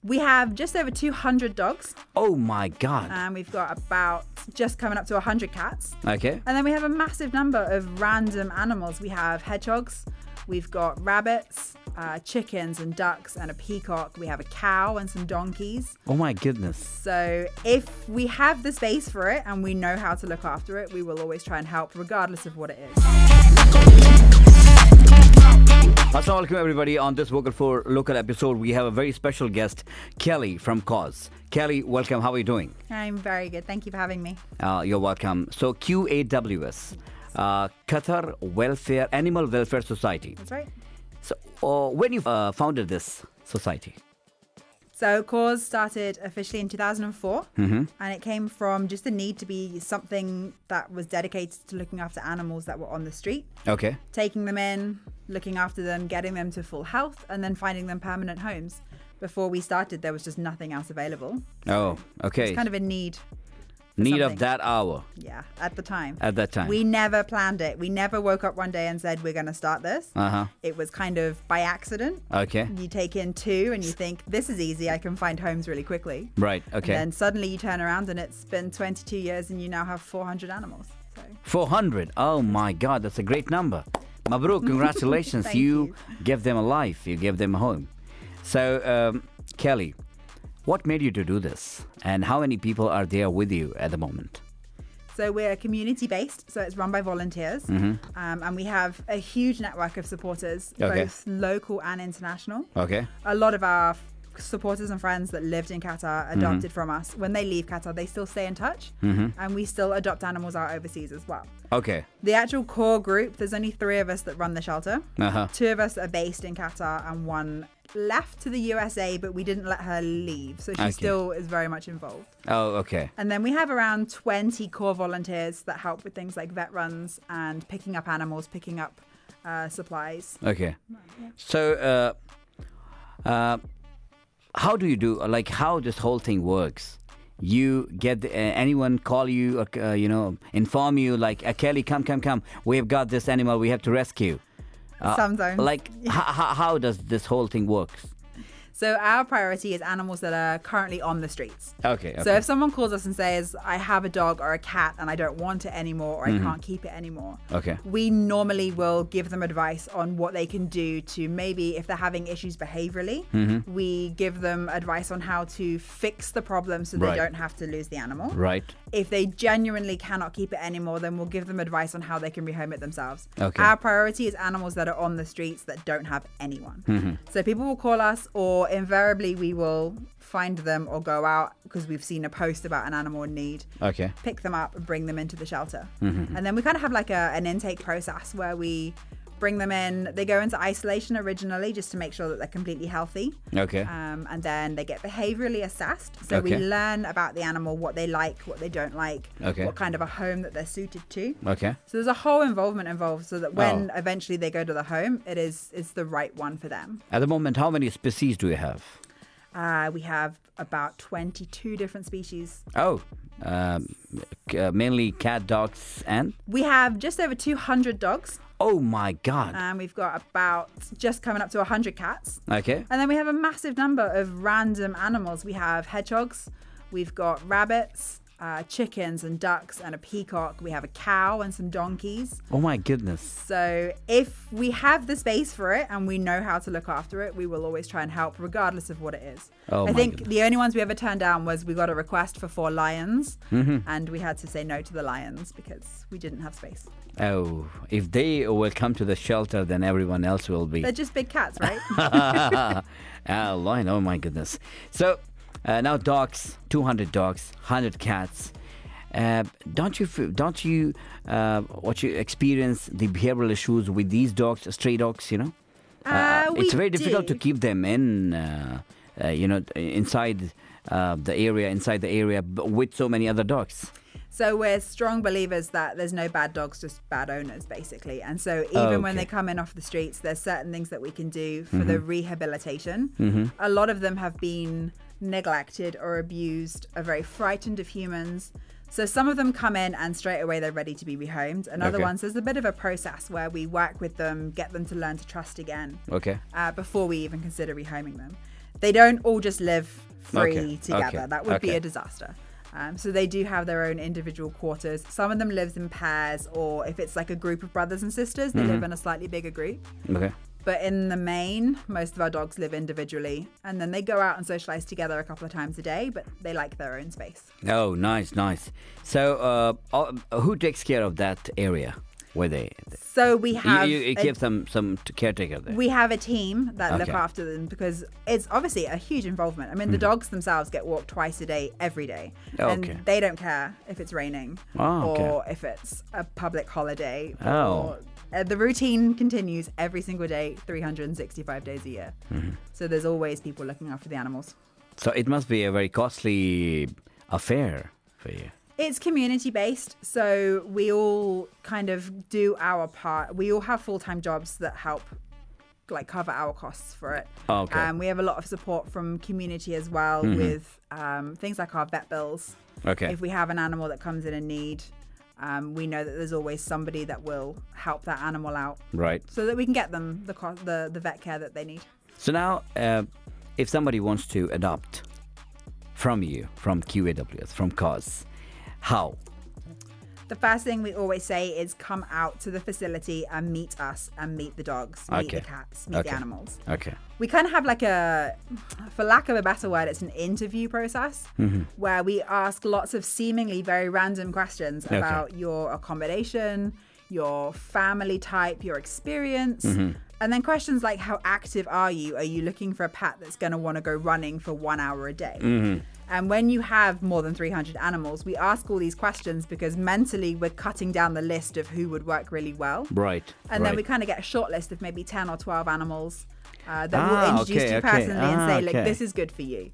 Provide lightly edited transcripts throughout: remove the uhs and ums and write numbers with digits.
We have just over 200 dogs. Oh my God. And we've got about just coming up to 100 cats. Okay. And then we have a massive number of random animals. We have hedgehogs, we've got rabbits, chickens and ducks and a peacock. We have a cow and some donkeys. Oh my goodness. So if we have the space for it and we know how to look after it, we will always try and help regardless of what it is. Assalamu alaikum everybody. On this Vocal for Local episode, we have a very special guest, Kelly from Cause. Kelly, welcome. How are you doing? I'm very good. Thank you for having me. You're welcome. So QAWS, Qatar Animal Welfare Society. That's right. So when you founded this society? So Cause started officially in 2004, and it came from just the need to be something that was dedicated to looking after animals that were on the street. Okay. Taking them in, looking after them, getting them to full health, and then finding them permanent homes. Before we started, there was just nothing else available. Oh, okay. It's kind of a need. Need something. of that hour. Yeah, at the time. At that time. We never planned it. We never woke up one day and said, we're going to start this. It was kind of by accident. Okay. You take in two and you think, this is easy. I can find homes really quickly. Right, okay. And then suddenly you turn around and it's been 22 years and you now have 400 animals. So. 400. Oh my God, that's a great number. Mabruk, congratulations. Thank you gave them a life. You gave them a home. So, Kelly, what made you to do this? And how many people are there with you at the moment? So we're community-based, so it's run by volunteers. And we have a huge network of supporters, both local and international. Okay. A lot of our supporters and friends that lived in Qatar adopted from us. When they leave Qatar, they still stay in touch. And we still adopt animals out overseas as well. Okay. The actual core group, there's only 3 of us that run the shelter. 2 of us are based in Qatar and 1 left to the USA, but we didn't let her leave. So she still is very much involved. Oh, okay. And then we have around 20 core volunteers that help with things like vet runs and picking up animals, picking up supplies. Okay. So, how do you do, like how this whole thing works? You get anyone call you, inform you like, Kelly, come. We have got this animal we have to rescue. Sometimes. Like, how does this whole thing work? So our priority is animals that are currently on the streets. Okay. So if someone calls us and says, I have a dog or a cat and I don't want it anymore or I can't keep it anymore, we normally will give them advice on what they can do to maybe, if they're having issues behaviorally, we give them advice on how to fix the problem so they don't have to lose the animal. Right. If they genuinely cannot keep it anymore, then we'll give them advice on how they can rehome it themselves. Okay. Our priority is animals that are on the streets that don't have anyone. So people will call us, or invariably we will find them or go out because we've seen a post about an animal in need. Okay. Pick them up and bring them into the shelter. And then we kind of have like an intake process where we bring them in. They go into isolation originally just to make sure that they're completely healthy. Okay. And then they get behaviorally assessed. So we learn about the animal, what they like, what they don't like, what kind of a home that they're suited to. Okay. So there's a whole involvement involved so that when eventually they go to the home, it's the right one for them. At the moment, how many species do you have? We have about 22 different species. Oh, mainly cat, dogs, and? We have just over 200 dogs. Oh my God. And we've got about just coming up to 100 cats. Okay. And then we have a massive number of random animals. We have hedgehogs, we've got rabbits, chickens and ducks and a peacock. We have a cow and some donkeys. Oh my goodness. So if we have the space for it and we know how to look after it, we will always try and help regardless of what it is. I think the only ones we ever turned down was we got a request for 4 lions and we had to say no to the lions because we didn't have space. Oh, if they will come to the shelter, then everyone else will be. They're just big cats, right? Oh my goodness. So now dogs, 200 dogs, 100 cats. Don't you experience the behavioral issues with these dogs, stray dogs? It's very difficult to keep them in, inside the area, with so many other dogs. So we're strong believers that there's no bad dogs, just bad owners, basically. And so even when they come in off the streets, there's certain things that we can do for the rehabilitation. A lot of them have been neglected or abused, are very frightened of humans. So some of them come in and straight away they're ready to be rehomed. And other ones, there's a bit of a process where we work with them, get them to learn to trust again before we even consider rehoming them. They don't all just live free together. Okay. That would be a disaster. So they do have their own individual quarters. Some of them lives in pairs, or if it's like a group of brothers and sisters, they live in a slightly bigger group. Okay. But in the main, most of our dogs live individually, and then they go out and socialize together a couple of times a day, but they like their own space. Oh, nice. So who takes care of that area? Where they? So we have you give them some caretaker there. We have a team that look after them, because it's obviously a huge involvement. I mean, the dogs themselves get walked twice a day, every day, and they don't care if it's raining or if it's a public holiday. The routine continues every single day, 365 days a year. So there's always people looking after the animals. So it must be a very costly affair for you. It's community based, so we all kind of do our part. We all have full-time jobs that help like cover our costs for it. We have a lot of support from community as well with things like our vet bills. If we have an animal that comes in need, we know that there's always somebody that will help that animal out, so that we can get them the vet care that they need. So now, if somebody wants to adopt from you, from QAWS, from CAUS, how? The first thing we always say is come out to the facility and meet us and meet the dogs, meet the cats, meet the animals. We kind of have like for lack of a better word, it's an interview process where we ask lots of seemingly very random questions about your accommodation, your family type, your experience. And then questions like, how active are you? Are you looking for a pet that's going to want to go running for 1 hour a day? And when you have more than 300 animals, we ask all these questions because mentally we're cutting down the list of who would work really well. And then we kind of get a short list of maybe 10 or 12 animals that we'll introduce you personally and say, look, this is good for you.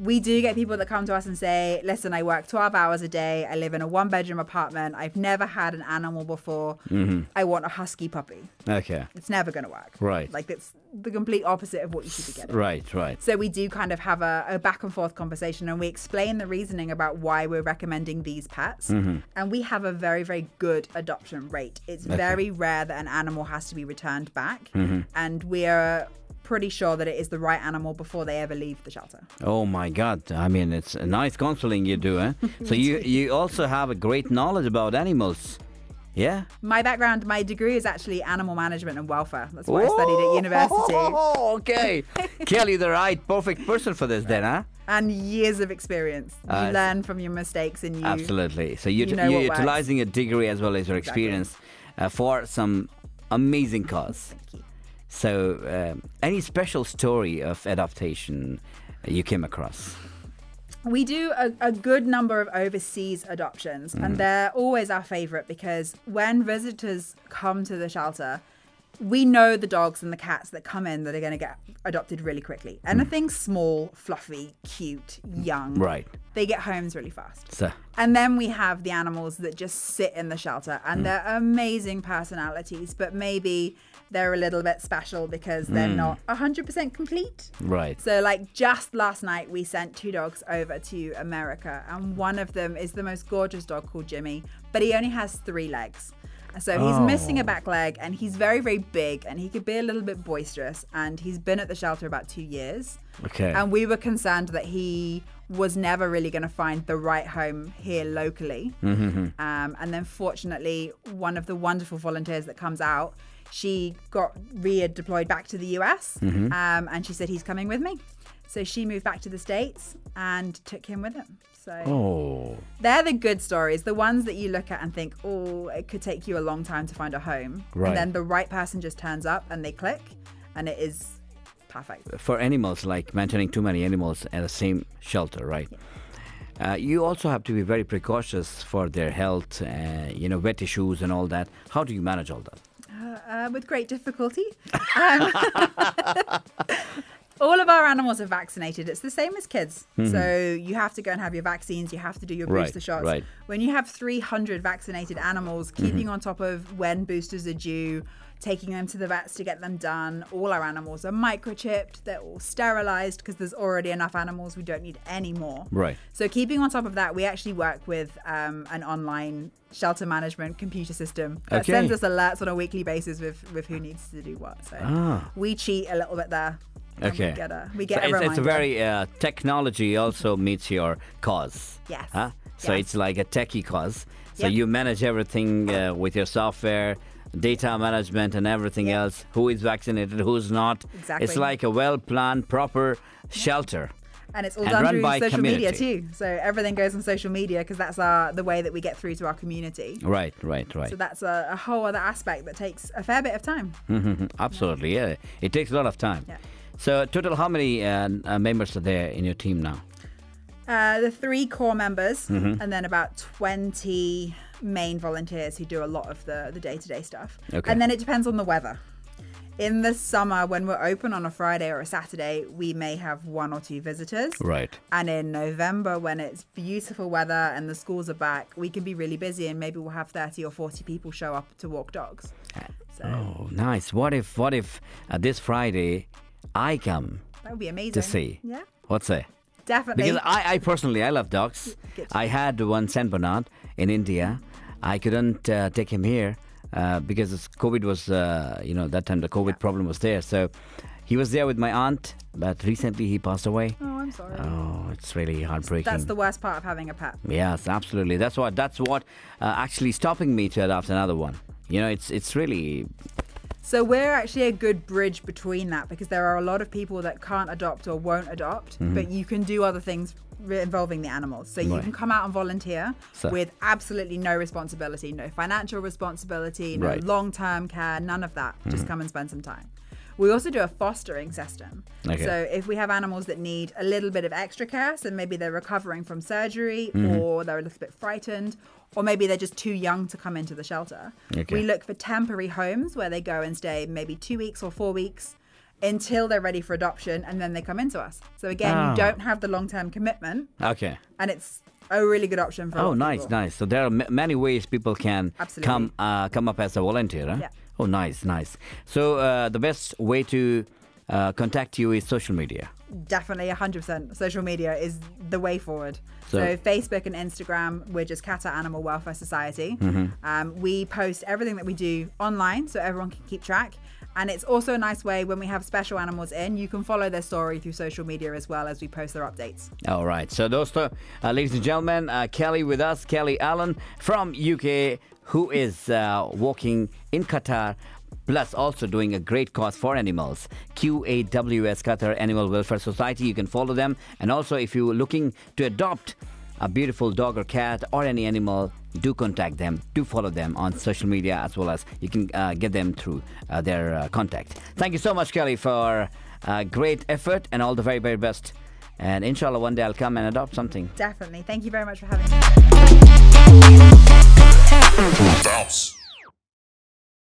We do get people that come to us and say, listen, I work 12 hours a day. I live in a 1-bedroom apartment. I've never had an animal before. I want a husky puppy. It's never going to work. Like it's the complete opposite of what you should be getting. So we do kind of have a back and forth conversation, and we explain the reasoning about why we're recommending these pets. And we have a very, very good adoption rate. It's very rare that an animal has to be returned back. And we're pretty sure that it is the right animal before they ever leave the shelter. Oh my God. I mean, it's a nice counseling you do, eh? So you also have a great knowledge about animals. Yeah. My background, my degree is actually animal management and welfare. That's what I studied at university. Okay. Kelly, the right perfect person for this then, huh? And years of experience. You learn from your mistakes, and you absolutely. So you're utilizing a degree as well as your experience for some amazing cause. Thank you. So any special story of adaptation you came across? We do a good number of overseas adoptions, and they're always our favorite because when visitors come to the shelter, we know the dogs and the cats that come in that are going to get adopted really quickly. Anything small, fluffy, cute, young, they get homes really fast. And then we have the animals that just sit in the shelter, and they're amazing personalities, but maybe they're a little bit special because they're not 100% complete. So like just last night, we sent 2 dogs over to America, and one of them is the most gorgeous dog called Jimmy, but he only has 3 legs. So he's missing a back leg, and he's very, very big, and he could be a little bit boisterous, and he's been at the shelter about 2 years. And we were concerned that he was never really going to find the right home here locally. And then fortunately, one of the wonderful volunteers that comes out, she got redeployed back to the US, and she said, he's coming with me. So she moved back to the States and took him with him. So they're the good stories, the ones that you look at and think, oh, it could take you a long time to find a home. And then the right person just turns up and they click, and it is perfect. For animals, like mentioning too many animals at the same shelter, right? You also have to be very precautious for their health, vet issues and all that. How do you manage all that? With great difficulty. All of our animals are vaccinated. It's the same as kids. So you have to go and have your vaccines. You have to do your booster shots. When you have 300 vaccinated animals, keeping on top of when boosters are due, taking them to the vets to get them done. All our animals are microchipped. They're all sterilized because there's already enough animals. We don't need any more. So keeping on top of that, we actually work with an online shelter management computer system that sends us alerts on a weekly basis with who needs to do what. So we cheat a little bit there. Okay. We get so a reminder. it's a very technology also meets your cause. Yes. Huh? So Yes. it's like a techie cause. So Yep. you manage everything with your software, data management, and everything Yep. else. Who is vaccinated, who's not. Exactly. It's like a well-planned, proper shelter. And it's all And done run through by social community. media too. So everything goes on social media because that's the way that we get through to our community. Right. So that's a whole other aspect that takes a fair bit of time. Absolutely, yeah. It takes a lot of time. Yeah. So total, how many members are there in your team now? The 3 core members Mm-hmm. and then about 20 main volunteers who do a lot of the day-to-day stuff. Okay. And then it depends on the weather. In the summer, when we're open on a Friday or a Saturday, we may have 1 or 2 visitors. Right. And in November, when it's beautiful weather and the schools are back, we can be really busy and maybe we'll have 30 or 40 people show up to walk dogs. So Oh, nice. What if this Friday I come that would be amazing. to see? Yeah, What's that? definitely. Because I personally, I love dogs. Good. I had one Saint Bernard in India. I couldn't take him here because COVID was, that time the COVID problem was there. So he was there with my aunt, but recently he passed away. Oh, I'm sorry. Oh, it's really heartbreaking. That's the worst part of having a pet. Yes, absolutely. That's what actually stopping me to adopt another one. It's really So we're actually a good bridge between that because there are a lot of people that can't adopt or won't adopt, but you can do other things involving the animals. So you Right. can come out and volunteer So- with absolutely no responsibility, no financial responsibility, no Right. long-term care, none of that. Just come and spend some time. We also do a fostering system. Okay. So if we have animals that need a little bit of extra care, so maybe they're recovering from surgery or they're a little bit frightened, or maybe they're just too young to come into the shelter, Okay. we look for temporary homes where they go and stay maybe 2 weeks or 4 weeks until they're ready for adoption, and then they come into us. So again, Ah. you don't have the long-term commitment, okay. and it's a really good option for a lot Oh, of nice, people. nice. So there are many ways people can Absolutely. come up as a volunteer. Huh? Yeah. Oh, nice, nice. So the best way to contact you is social media. Definitely 100%. Social media is the way forward. So- So Facebook and Instagram, we're just Qatar Animal Welfare Society. We post everything that we do online so everyone can keep track. And it's also a nice way when we have special animals in, you can follow their story through social media as well as we post their updates. All right. So those, ladies and gentlemen, Kelly with us, Kelly Allen from UK, who is working in Qatar, plus also doing a great cause for animals. QAWS, Qatar Animal Welfare Society. You can follow them. And also, if you're looking to adopt a beautiful dog or cat or any animal, do contact them. Do follow them on social media, as well as you can get them through their contact. Thank you so much, Kelly, for great effort and all the very, very best. And inshallah, one day I'll come and adopt something. Definitely. Thank you very much for having me.